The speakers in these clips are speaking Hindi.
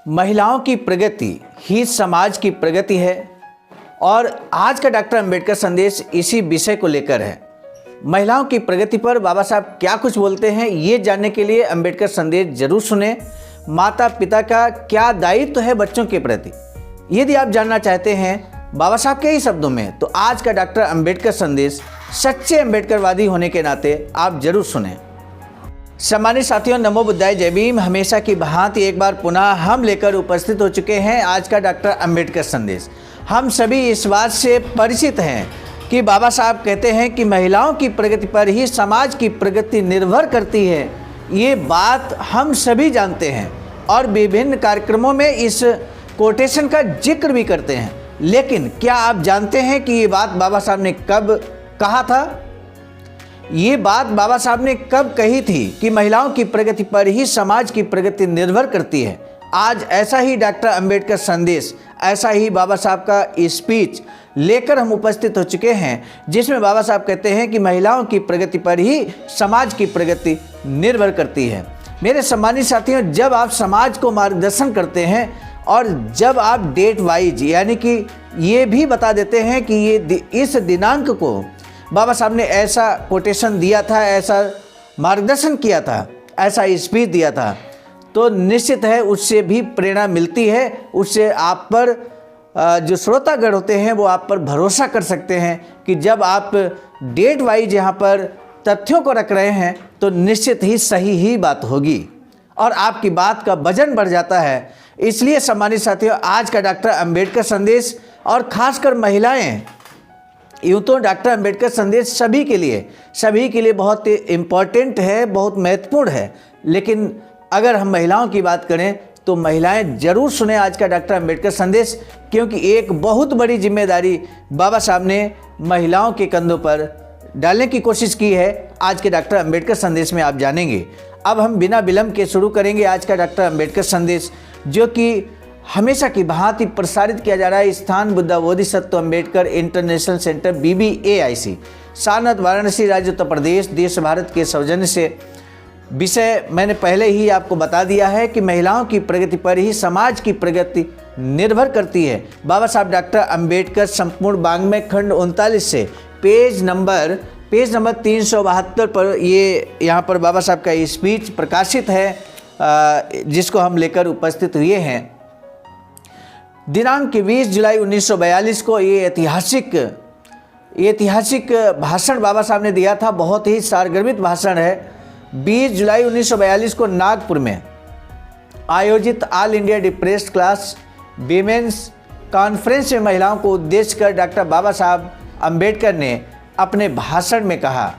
महिलाओं की प्रगति ही समाज की प्रगति है और आज का डॉक्टर अंबेडकर संदेश इसी विषय को लेकर है। महिलाओं की प्रगति पर बाबा साहब क्या कुछ बोलते हैं, ये जानने के लिए अंबेडकर संदेश जरूर सुने। माता पिता का क्या दायित्व है बच्चों के प्रति, यदि आप जानना चाहते हैं बाबा साहब के ही शब्दों में, तो आज का डॉक्टर अंबेडकर संदेश सच्चे अंबेडकरवादी होने के नाते आप जरूर सुने। सम्मानित साथियों, नमो बुद्धाय, जय भीम। हमेशा की भांति एक बार पुनः हम लेकर उपस्थित हो चुके हैं आज का डॉक्टर अंबेडकर संदेश। हम सभी इस बात से परिचित हैं कि बाबा साहब कहते हैं कि महिलाओं की प्रगति पर ही समाज की प्रगति निर्भर करती है। ये बात हम सभी जानते हैं और विभिन्न कार्यक्रमों में इस कोटेशन का जिक्र भी करते हैं। लेकिन क्या आप जानते हैं कि ये बात बाबा साहब ने कब कहा था? ये बात बाबा साहब ने कब कही थी कि महिलाओं की प्रगति पर ही समाज की प्रगति निर्भर करती है। आज ऐसा ही डॉक्टर अंबेडकर संदेश, ऐसा ही बाबा साहब का स्पीच लेकर हम उपस्थित हो चुके हैं, जिसमें बाबा साहब कहते हैं कि महिलाओं की प्रगति पर ही समाज की प्रगति निर्भर करती है। मेरे सम्मानित साथियों, जब आप समाज को मार्गदर्शन करते हैं और जब आप डेट वाइज यानी कि ये भी बता देते हैं कि ये इस दिनांक को बाबा साहब ने ऐसा कोटेशन दिया था, ऐसा मार्गदर्शन किया था, ऐसा स्पीच दिया था, तो निश्चित है उससे भी प्रेरणा मिलती है। उससे आप पर जो श्रोतागण होते हैं वो आप पर भरोसा कर सकते हैं कि जब आप डेट वाइज यहाँ पर तथ्यों को रख रहे हैं तो निश्चित ही सही ही बात होगी और आपकी बात का वजन बढ़ जाता है। इसलिए सम्मानित साथियों, आज का डॉक्टर अंबेडकर संदेश और खासकर महिलाएं, यूँ तो डॉक्टर अंबेडकर संदेश सभी के लिए बहुत इम्पॉर्टेंट है, बहुत महत्वपूर्ण है। लेकिन अगर हम महिलाओं की बात करें तो महिलाएं जरूर सुने आज का डॉक्टर अंबेडकर संदेश, क्योंकि एक बहुत बड़ी जिम्मेदारी बाबा साहब ने महिलाओं के कंधों पर डालने की कोशिश की है। आज के डॉक्टर अंबेडकर संदेश में आप जानेंगे। अब हम बिना विलंब के शुरू करेंगे आज का डॉक्टर अंबेडकर संदेश, जो कि हमेशा की भांति प्रसारित किया जा रहा है स्थान Buddha Bodhisattva Ambedkar international centre BBAIC, Sarnath, Varanasi, राज्य उत्तर प्रदेश, देश भारत के सौजन्य से। विषय मैंने पहले ही आपको बता दिया है कि महिलाओं की प्रगति पर ही समाज की प्रगति निर्भर करती है। बाबा साहब डॉक्टर अंबेडकर संपूर्ण वाङ्मय खंड 39 से पेज नंबर 372 पर ये यहाँ पर बाबा साहब का स्पीच प्रकाशित है, जिसको हम लेकर उपस्थित हुए हैं। दिनांक 20 जुलाई 1942 को ये ऐतिहासिक भाषण बाबा साहब ने दिया था। बहुत ही सारगर्भित भाषण है। 20 जुलाई 1942 को नागपुर में आयोजित all India depressed class women's conference में महिलाओं को उद्देश्य कर डॉक्टर बाबा साहब अंबेडकर ने अपने भाषण में कहा,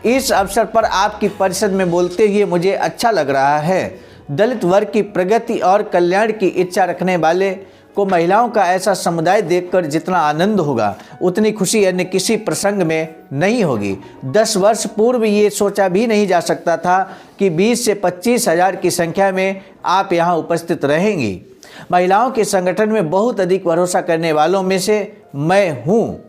इस अवसर पर आपकी परिषद में बोलते हुए मुझे अच्छा लग रहा है। दलित वर्ग की प्रगति और कल्याण की इच्छा रखने वाले को महिलाओं का ऐसा समुदाय देखकर जितना आनंद होगा उतनी खुशी अन्य किसी प्रसंग में नहीं होगी। 10 वर्ष पूर्व ये सोचा भी नहीं जा सकता था कि 20 से 25 हज़ार की संख्या में आप यहाँ उपस्थित रहेंगी। महिलाओं के संगठन में बहुत अधिक भरोसा करने वालों में से मैं हूँ।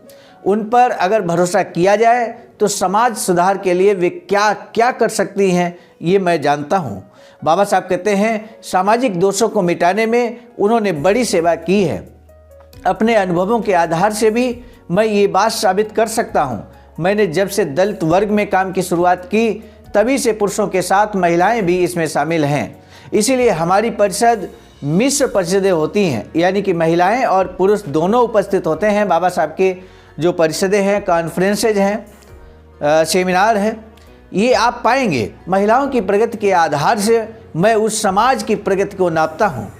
उन पर अगर भरोसा किया जाए तो समाज सुधार के लिए वे क्या क्या कर सकती हैं ये मैं जानता हूँ। बाबा साहब कहते हैं सामाजिक दोषों को मिटाने में उन्होंने बड़ी सेवा की है। अपने अनुभवों के आधार से भी मैं ये बात साबित कर सकता हूँ। मैंने जब से दलित वर्ग में काम की शुरुआत की तभी से पुरुषों के साथ महिलाएं भी इसमें शामिल हैं। इसीलिए हमारी परिषद मिश्र परिषदें होती हैं, यानी कि महिलाएं और पुरुष दोनों उपस्थित होते हैं। बाबा साहब के जो परिषदें हैं, कॉन्फ्रेंसेज हैं, सेमिनार हैं, ये आप पाएंगे। महिलाओं की प्रगति के आधार से मैं उस समाज की प्रगति को नापता हूँ।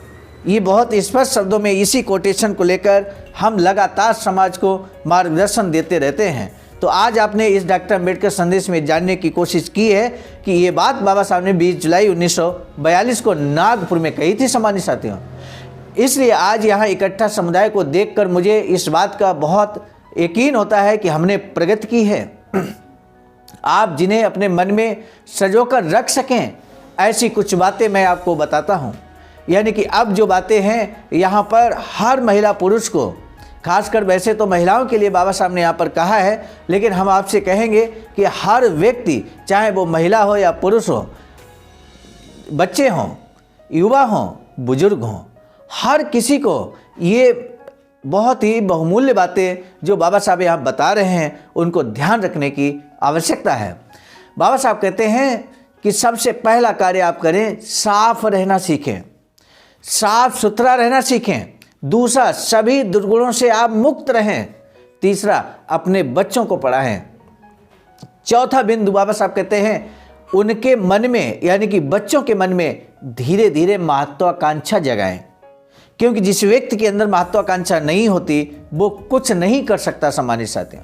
ये बहुत स्पष्ट शब्दों में इसी कोटेशन को लेकर हम लगातार समाज को मार्गदर्शन देते रहते हैं। तो आज आपने इस डॉक्टर अंबेडकर संदेश में जानने की कोशिश की है कि ये बात बाबा साहब ने 20 जुलाई 1942 को नागपुर में कही थी। सम्मानित साथियों, इसलिए आज यहाँ इकट्ठा समुदाय को देखकर मुझे इस बात का बहुत यकीन होता है कि हमने प्रगति की है। आप जिन्हें अपने मन में सजोकर रख सकें, ऐसी कुछ बातें मैं आपको बताता हूं। यानी कि अब जो बातें हैं यहाँ पर हर महिला पुरुष को, खासकर वैसे तो महिलाओं के लिए बाबा साहब ने यहाँ पर कहा है, लेकिन हम आपसे कहेंगे कि हर व्यक्ति, चाहे वो महिला हो या पुरुष हो, बच्चे हों, युवा हों, बुजुर्ग हों, हर किसी को ये बहुत ही बहुमूल्य बातें जो बाबा साहब यहाँ बता रहे हैं उनको ध्यान रखने की आवश्यकता है। बाबा साहब कहते हैं कि सबसे पहला कार्य आप करें, साफ रहना सीखें, साफ सुथरा रहना सीखें। दूसरा, सभी दुर्गुणों से आप मुक्त रहें। तीसरा, अपने बच्चों को पढ़ाएं। चौथा बिंदु बाबा साहब कहते हैं उनके मन में यानी कि बच्चों के मन में धीरे धीरे महत्वाकांक्षा जगाएं, क्योंकि जिस व्यक्ति के अंदर महत्वाकांक्षा नहीं होती वो कुछ नहीं कर सकता। सम्मानित साथियों,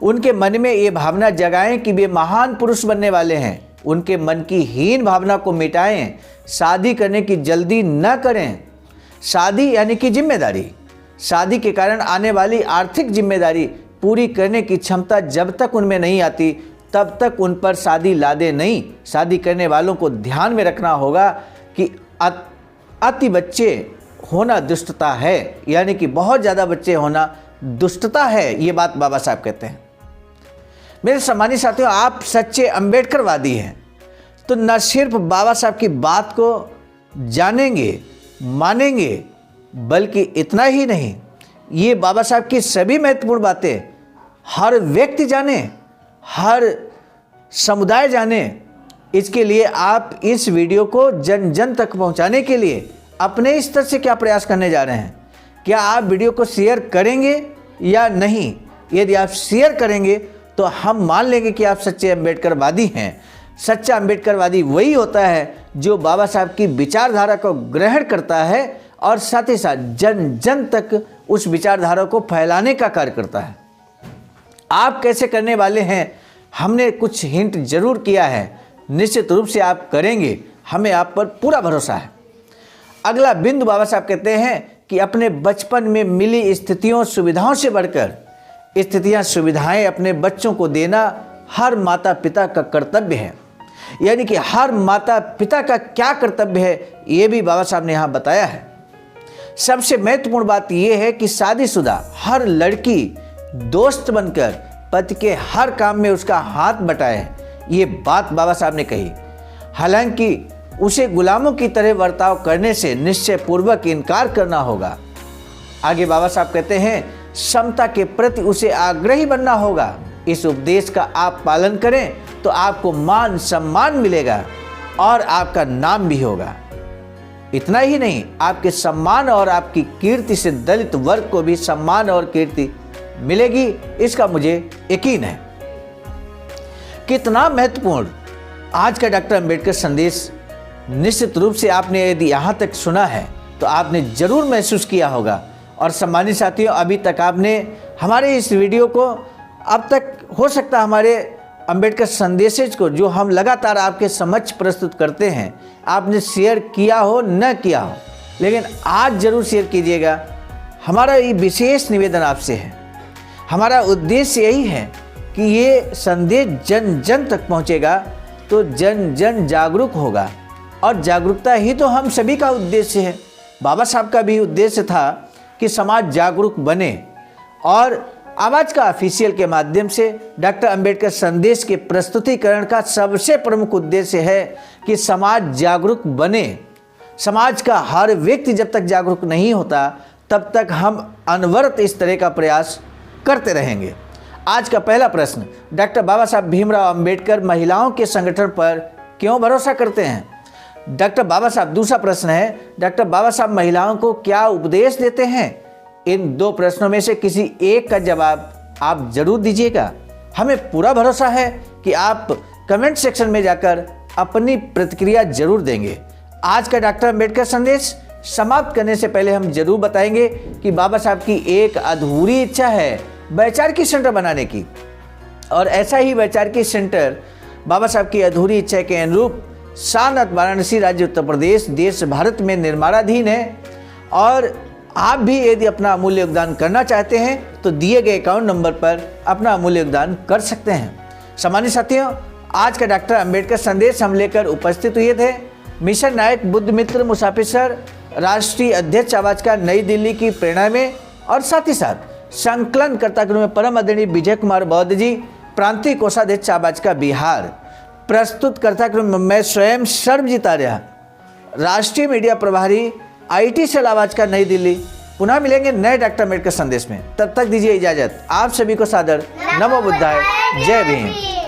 उनके मन में ये भावना जगाएं कि वे महान पुरुष बनने वाले हैं। उनके मन की हीन भावना को मिटाएं। शादी करने की जल्दी न करें। शादी यानी कि जिम्मेदारी, शादी के कारण आने वाली आर्थिक जिम्मेदारी पूरी करने की क्षमता जब तक उनमें नहीं आती तब तक उन पर शादी लादे नहीं। शादी करने वालों को ध्यान में रखना होगा कि अति बच्चे होना दुष्टता है, यानी कि बहुत ज़्यादा बच्चे होना दुष्टता है। ये बात बाबा साहब कहते हैं। मेरे सम्मानित साथियों, आप सच्चे अम्बेडकरवादी हैं तो न सिर्फ बाबा साहब की बात को जानेंगे मानेंगे, बल्कि इतना ही नहीं, ये बाबा साहब की सभी महत्वपूर्ण बातें हर व्यक्ति जाने, हर समुदाय जाने। इसके लिए आप इस वीडियो को जन जन तक पहुंचाने के लिए अपने स्तर से क्या प्रयास करने जा रहे हैं? क्या आप वीडियो को शेयर करेंगे या नहीं? यदि आप शेयर करेंगे तो हम मान लेंगे कि आप सच्चे अम्बेडकरवादी हैं। सच्चा अम्बेडकरवादी वही होता है जो बाबा साहब की विचारधारा को ग्रहण करता है और साथ ही साथ जन जन तक उस विचारधारा को फैलाने का कार्य करता है। आप कैसे करने वाले हैं, हमने कुछ हिंट जरूर किया है। निश्चित रूप से आप करेंगे, हमें आप पर पूरा भरोसा है। अगला बिंदु बाबा साहब कहते हैं कि अपने बचपन में मिली स्थितियों सुविधाओं से बढ़कर स्थितियां सुविधाएं अपने बच्चों को देना हर माता पिता का कर्तव्य है। यानी कि हर माता पिता का क्या कर्तव्य है ये भी बाबा साहब ने यहाँ बताया है। सबसे महत्वपूर्ण बात यह है कि शादीशुदा हर लड़की दोस्त बनकर पति के हर काम में उसका हाथ बटाए। ये बात बाबा साहब ने कही। हालांकि उसे गुलामों की तरह बर्ताव करने से निश्चय पूर्वक इनकार करना होगा। आगे बाबा साहब कहते हैं समता के प्रति उसे आग्रही बनना होगा। इस उपदेश का आप पालन करें तो आपको मान सम्मान मिलेगा और आपका नाम भी होगा। इतना ही नहीं, आपके सम्मान और आपकी कीर्ति से दलित वर्ग को भी सम्मान और कीर्ति मिलेगी, इसका मुझे यकीन है। कितना महत्वपूर्ण आज का डॉक्टर अंबेडकर संदेश। निश्चित रूप से आपने यदि यहाँ तक सुना है तो आपने जरूर महसूस किया होगा। और सम्मानित साथियों, अभी तक आपने हमारे इस वीडियो को अब तक हो सकता हमारे अंबेडकर संदेशेज को जो हम लगातार आपके समक्ष प्रस्तुत करते हैं आपने शेयर किया हो न किया हो, लेकिन आज जरूर शेयर कीजिएगा। हमारा ये विशेष निवेदन आपसे है। हमारा उद्देश्य यही है कि ये संदेश जन जन तक पहुंचेगा तो जन जन जागरूक होगा, और जागरूकता ही तो हम सभी का उद्देश्य है। बाबा साहब का भी उद्देश्य था कि समाज जागरूक बने, और आवाज़ का ऑफिशियल के माध्यम से डॉक्टर अंबेडकर संदेश के प्रस्तुतिकरण का सबसे प्रमुख उद्देश्य है कि समाज जागरूक बने। समाज का हर व्यक्ति जब तक जागरूक नहीं होता तब तक हम अनवरत इस तरह का प्रयास करते रहेंगे। आज का पहला प्रश्न, डॉक्टर बाबा साहब भीमराव अंबेडकर महिलाओं के संगठन पर क्यों भरोसा करते हैं? डॉक्टर बाबा साहब, दूसरा प्रश्न है, डॉक्टर बाबा साहब महिलाओं को क्या उपदेश देते हैं? इन दो प्रश्नों में से किसी एक का जवाब आप जरूर दीजिएगा। हमें पूरा भरोसा है कि आप कमेंट सेक्शन में जाकर अपनी प्रतिक्रिया जरूर देंगे। आज का डॉक्टर अंबेडकर संदेश समाप्त करने से पहले हम जरूर बताएंगे कि बाबा साहब की एक अधूरी इच्छा है वैचारिकी सेंटर बनाने की, और ऐसा ही वैचारिकी सेंटर बाबा साहब की अधूरी इच्छा के अनुरूप सारनाथ वाराणसी राज्य उत्तर प्रदेश देश भारत में निर्माणाधीन है। और आप भी यदि अपना अमूल्य योगदान करना चाहते हैं तो दिए गए अकाउंट नंबर पर अपना अमूल्य योगदान कर सकते हैं। सम्मानित साथियों, आज का डॉक्टर अंबेडकर संदेश हम लेकर उपस्थित हुए थे मिशन नायक बुद्ध मित्र मुसाफिर सर, राष्ट्रीय अध्यक्ष आवाज का नई दिल्ली की प्रेरणा में, और साथ ही साथ संकलनकर्ता के रूप में परम आदरणीय विजय कुमार बौद्ध जी, प्रांतीय कोषाध्यक्ष आवाज का बिहार, प्रस्तुतकर्ता के रूप में मैं स्वयं सर्वजीत आर्य, राष्ट्रीय मीडिया प्रभारी IIT सेल आवाज का नई दिल्ली। पुनः मिलेंगे नए डॉक्टर अम्बेडकर संदेश में। तब तक दीजिए इजाजत। आप सभी को सादर नमो बुद्धाय। जय भीम।